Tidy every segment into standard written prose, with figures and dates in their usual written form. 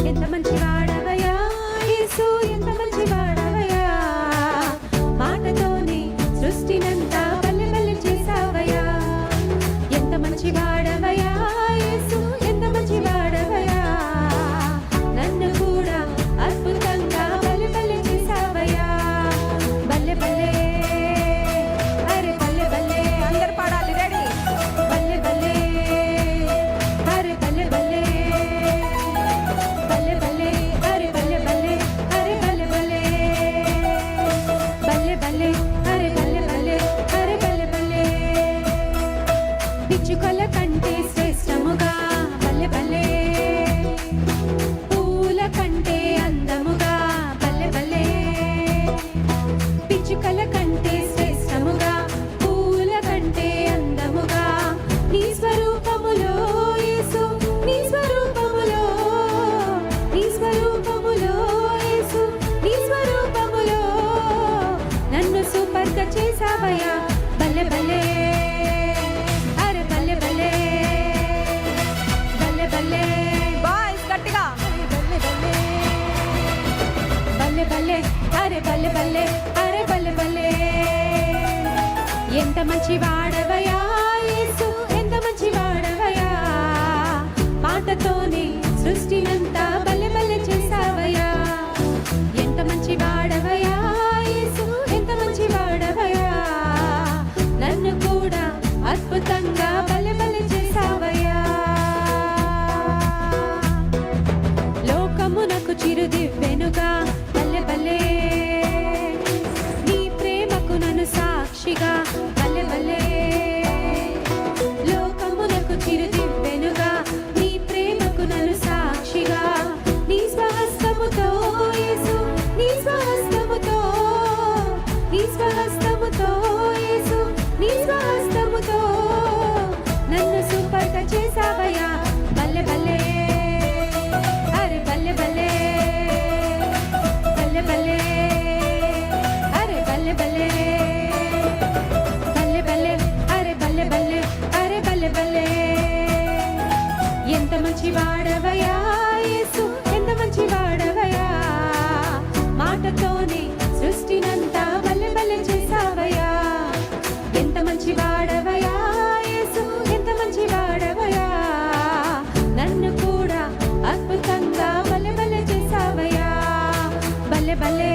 ఎంత మంచి వాడవయ్యా యేసు, ఎంత మంచి వాడవయ్యా. మాటతోనే సృష్టినంతా బల్లె బల్లె చేసావయ్యా. ఎంత మంచి వాడవయ్యా యేసు, ఎంత మంచి వాడవయ్యా. నన్ను కూడా అద్భుతంగా బల్లె బల్లె చేసావయ్యా. బల్లె బల్లె అరే బల్లె బల్లె, అందరు పాడాలి, రెడీ. బల్లె బల్లె అరే బల్లె బల్లె, బల్లె బల్లె అరే బల్లె బల్లె, అరే బల్లె బల్లె, బల్లె బల్లె అరే బల్లె బల్లె, అరే బల్లె బల్లె. పిచ్చుకల కంటే శ్రేష్టముగా బల్లె బల్లె, పూల కంటే అందముగా బల్లె బల్లె. పిచ్చుకల కంటే శ్రేష్టముగా, పూల కంటే అందముగా. నీ స్వరూపములో యేసు, నీ స్వరూపములో, నీ స్వరూపములో యేసు, నీ స్వరూపములో నన్ను సూపర్గా చేసావయ్యా. బల్లె బల్లె అరే బల్లె బల్లె, బల్లె బల్లె. బాయ్స్ గట్టిగా బల్లె బల్లె, బల్లె బల్లె అరే బల్లె బల్లె, అరే బల్లె బల్లె. ఎంత మంచి వాడవయ్యా యేసు, ఎంత మంచి వాడవయ్యా. మాటతోనే సృష్టినంతా బల్లె బల్లె చేసావయ్యా. ఎంత మంచి వాడవయ్యా యేసు, ఎంత మంచి వాడవయ్యా. నన్ను కూడా అద్భుతంగా బల్లె బల్లె చేసావయ్యా. లోకమునకు చిరుదివ్వెనుగా బల్లె బల్లె, నీ ప్రేమకు నన్ను సాక్షిగా బల్లె బల్లె. లోకమునకు చిరుదివ్వెనుగా, నీ ప్రేమకు నన్ను సాక్షిగా. నీ స్వహస్తముతో యేసు, నీ స్వహస్తముతో, నీ స్వహస్తముతో యేసు, నీ స్వహస్తముతో నన్ను సూపర్గా చేసావయ్యా. బల్లె బల్లె అరే బల్లె బల్లె, బల్లె బల్లె అరే బల్లె బల్లె, బల్లె బల్లె అరే బల్లె బల్లె, అరే బల్లె బల్లె. ఎంత మంచి వాడవయ్యా యేసు, ఎంత మంచి వాడవయ్యా. మాటతోనే సృష్టినంతా బల్లె బల్లె చేసావయ్యా. ఎంత మంచి వాడవయ్యా యేసు, ఎంత మంచి వాడవయ్యా. నన్ను కూడా అద్భుతంగా బల్లె బల్లె చేసావయ్యా. బల్లె బల్లె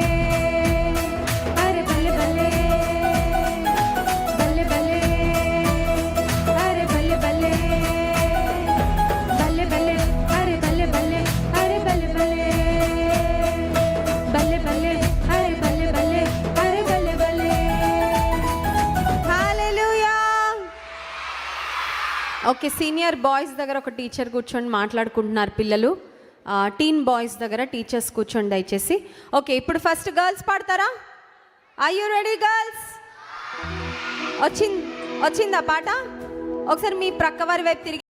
అరే బల్లె బల్లె, బల్లె బల్లె అరే బల్లె బల్లె, బల్లె బల్లె అరే బల్లె బల్లె, అరే బల్లె బల్లె, బల్లె బల్లె అరే బల్లె బల్లె, అరే బల్లె బల్లె. హల్లెలూయా. ఓకే, సీనియర్ బాయ్స్ దగ్గర ఒక టీచర్ కూర్చొని మాట్లాడుకుంటున్నారు పిల్లలు. టీన్ బాయ్స్ దగ్గర టీచర్స్ కూర్చోండి దయచేసి. ఓకే, ఇప్పుడు ఫస్ట్ గర్ల్స్ పాడతారా? Are you ready girls? వచ్చిందా పాట? ఒకసారి మీ ప్రక్క వారి వైపు తిరిగి